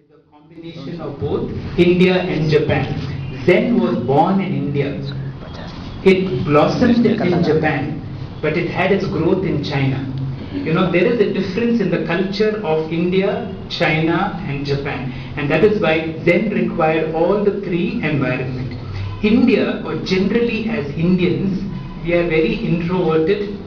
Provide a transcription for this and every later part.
is a combination of both India and Japan. Zen was born in India. It blossomed in Japan, but it had its growth in China. You know, there is a difference in the culture of India, China, and Japan, and that is why Zen required all the three environments. India, or generally as Indians, we are very introverted.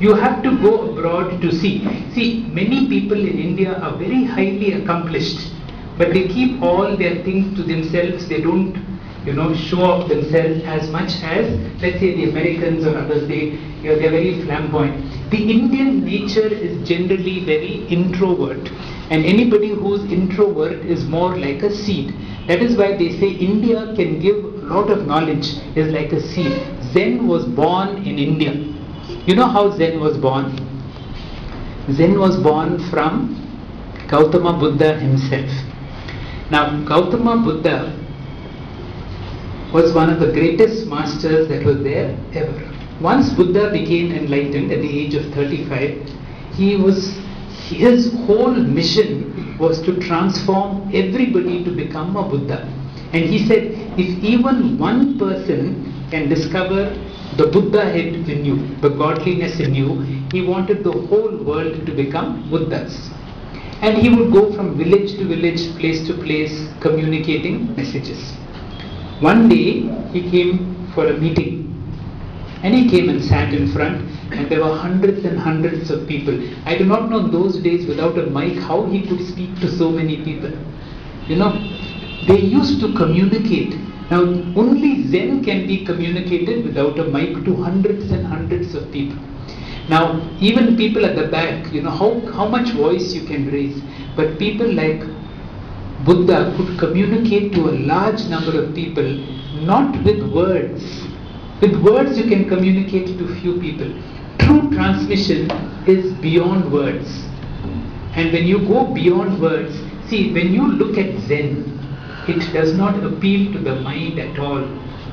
You have to go abroad to see. See, many people in India are very highly accomplished, but they keep all their things to themselves. They don't, show off themselves as much as, let's say, the Americans or others. They're very flamboyant. The Indian nature is generally very introvert, and anybody who's introvert is more like a seed. That is why they say India can give a lot of knowledge, is like a seed. Zen was born in India. You know how Zen was born? Zen was born from Gautama Buddha himself. Now, Gautama Buddha was one of the greatest masters that was there ever. Once Buddha became enlightened at the age of 35, his whole mission was to transform everybody to become a Buddha. And he said, if even one person can discover the Buddhahood in you, the godliness in you, he wanted the whole world to become Buddhas. And he would go from village to village, place to place, communicating messages. One day, he came for a meeting. And he came and sat in front, and there were hundreds and hundreds of people. I do not know those days without a mic how he could speak to so many people. They used to communicate. Now, only Zen can be communicated without a mic to hundreds and hundreds of people. Now, even people at the back, how much voice you can raise. But people like Buddha could communicate to a large number of people, not with words. With words you can communicate to few people. True transmission is beyond words. And when you go beyond words, see, when you look at Zen, it does not appeal to the mind at all,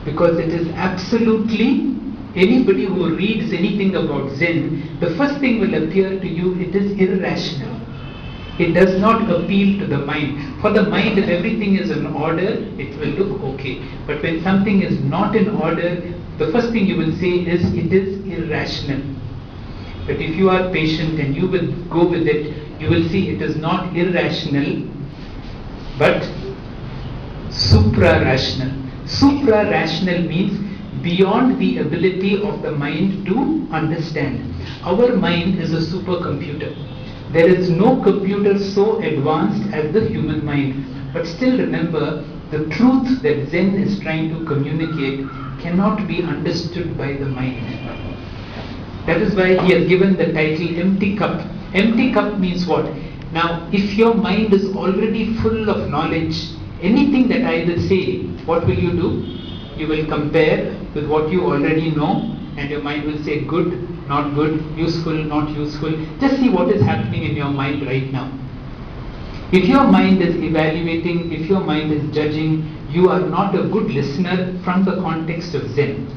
because it is absolutely, anybody who reads anything about Zen, the first thing will appear to you, it is irrational. It does not appeal to the mind. For the mind, if everything is in order, it will look okay. But when something is not in order, the first thing you will say is, it is irrational. But if you are patient and you will go with it, you will see it is not irrational, but supra-rational. Supra-rational means beyond the ability of the mind to understand. Our mind is a supercomputer. There is no computer so advanced as the human mind. But still remember, the truth that Zen is trying to communicate cannot be understood by the mind. That is why he has given the title Empty Cup. Empty cup means what? Now, if your mind is already full of knowledge, anything that I will say, what will you do? You will compare with what you already know, and your mind will say good, not good, useful, not useful. Just see what is happening in your mind right now. If your mind is evaluating, if your mind is judging, you are not a good listener from the context of Zen.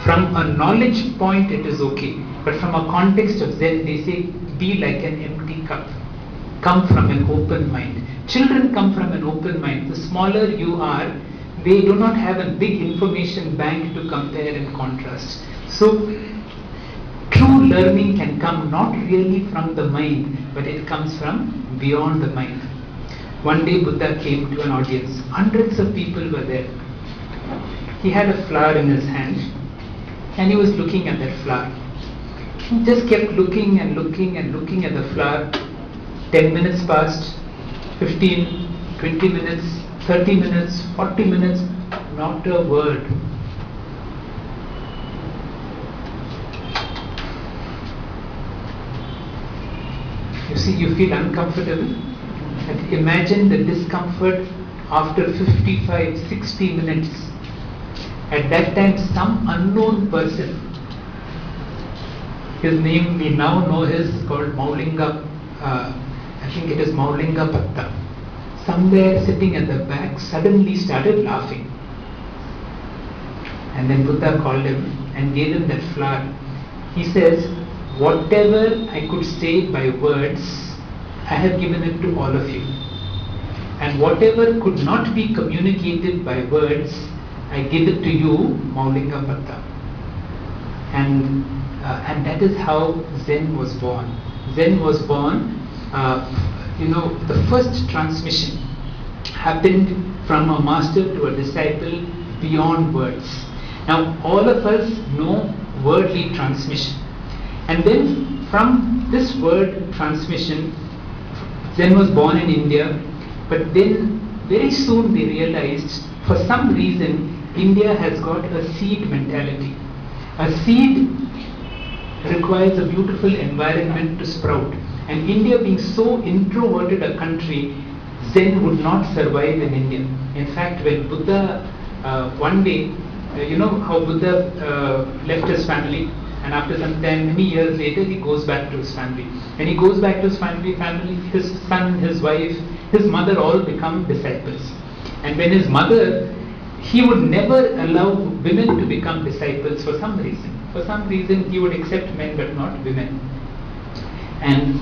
From a knowledge point, it is okay. But from a context of Zen, they say, be like an empty cup. Come from an open mind. Children come from an open mind. The smaller you are, they do not have a big information bank to compare and contrast. So, true learning can come not really from the mind, but it comes from beyond the mind. One day Buddha came to an audience. Hundreds of people were there. He had a flower in his hand, and he was looking at that flower. He just kept looking and looking and looking at the flower. 10 minutes passed, 15, 20 minutes, 30 minutes, 40 minutes, not a word. You see, you feel uncomfortable. And imagine the discomfort after 55, 60 minutes. At that time, some unknown person, his name we now know is called Maulinga, I think it is Maulinga Patta. Somewhere sitting at the back suddenly started laughing. And then Buddha called him and gave him that flower. He says, whatever I could say by words, I have given it to all of you. And and whatever could not be communicated by words, I give it to you, Maulinga Patta. And that is how Zen was born. Zen was born, the first transmission happened from a master to a disciple beyond words. Now, all of us know wordly transmission. And then from this word transmission, Zen was born in India, but then very soon they realized, for some reason, India has got a seed mentality. A seed requires a beautiful environment to sprout. And India being so introverted a country, Zen would not survive in India. In fact, when Buddha, one day, you know how Buddha left his family, and after some time, many years later, he goes back to his family. And he goes back to his family, his son, his wife, his mother all become disciples. And when his mother, he would never allow women to become disciples for some reason. For some reason, he would accept men but not women. And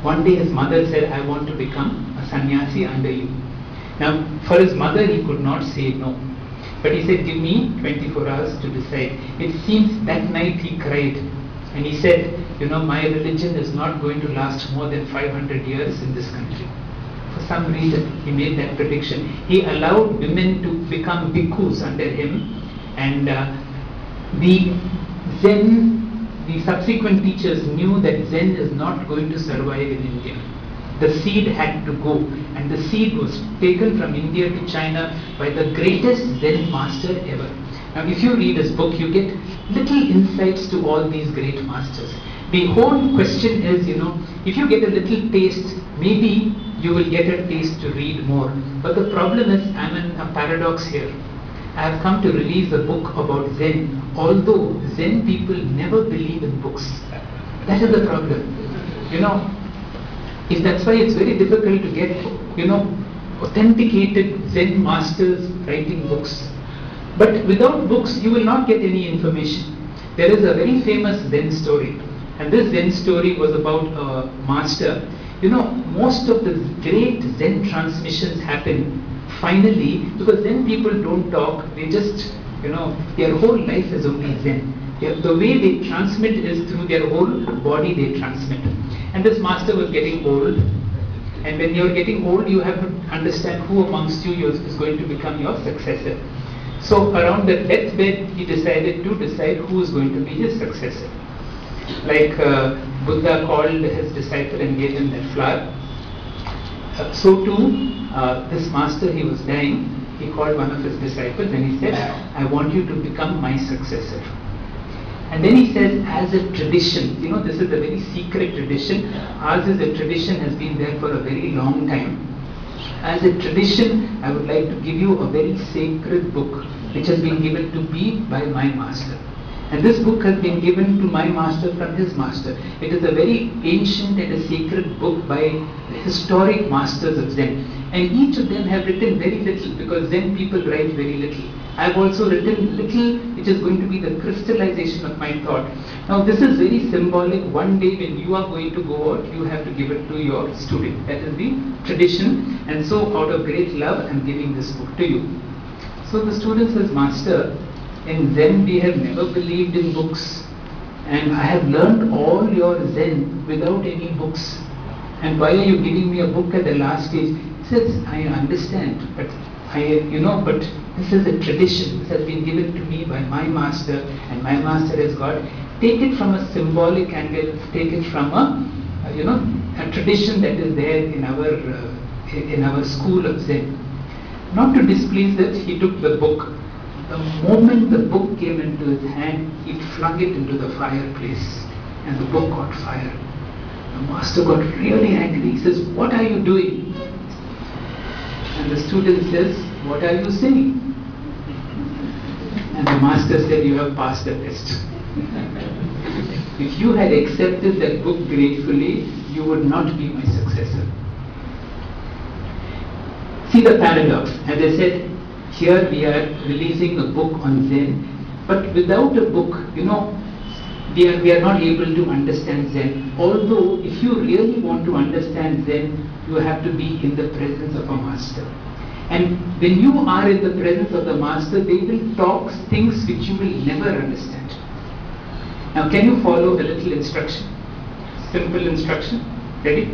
one day his mother said, I want to become a sannyasi under you. Now, for his mother, he could not say no. But he said, give me 24 hours to decide. It seems that night he cried. And he said, my religion is not going to last more than 500 years in this country. For some reason, he made that prediction. He allowed women to become bhikkhus under him. And the subsequent teachers knew that Zen is not going to survive in India. The seed had to go, and the seed was taken from India to China by the greatest Zen master ever. Now, if you read his book, you get little insights to all these great masters. The whole question is, if you get a little taste, maybe you will get a taste to read more. But the problem is, I'm in a paradox here. I have come to release a book about Zen, although Zen people never believe in books. That is the problem. That's why it's very difficult to get, authenticated Zen masters writing books. But without books, you will not get any information. There is a very famous Zen story. And this Zen story was about a master. Most of the great Zen transmissions happen finally, because Zen people don't talk, they just, their whole life is only Zen. The way they transmit is through their whole body they transmit. And this master was getting old. And when you're getting old, you have to understand who amongst you is going to become your successor. So around the deathbed, he decided to decide who is going to be his successor. Like Buddha called his disciple and gave him that flower. So too, this master, he was dying. He called one of his disciples and he said, I want you to become my successor. And then he says, as a tradition, this is a very secret tradition. Ours is a tradition, has been there for a very long time. As a tradition, I would like to give you a very sacred book which has been given to me by my master. And this book has been given to my master from his master. It is a very ancient and a sacred book by historic masters of Zen. And each of them have written very little, because Zen people write very little. I have also written little, which is going to be the crystallization of my thought. Now this is very symbolic. One day when you are going to go out, you have to give it to your student. That is the tradition. And so out of great love, I am giving this book to you. So the student says, Master, in Zen we have never believed in books. And I have learned all your Zen without any books. And why are you giving me a book at the last stage? He says, I understand, but but this is a tradition. This has been given to me by my master, and my master has got. Take it from a symbolic angle. Take it from a tradition that is there in our school of Zen. Not to displease it, he took the book. The moment the book came into his hand, he flung it into the fireplace, and the book caught fire. The master got really angry. He says, what are you doing? And the student says, what are you saying? And the master said, you have passed the test. If you had accepted that book gratefully, you would not be my successor. See the paradox. As I said, here we are releasing a book on Zen, but without a book, we are not able to understand Zen. Although, if you really want to understand Zen, you have to be in the presence of a master. And when you are in the presence of the master, they will talk things which you will never understand. Now, can you follow the little instruction? Simple instruction. Ready?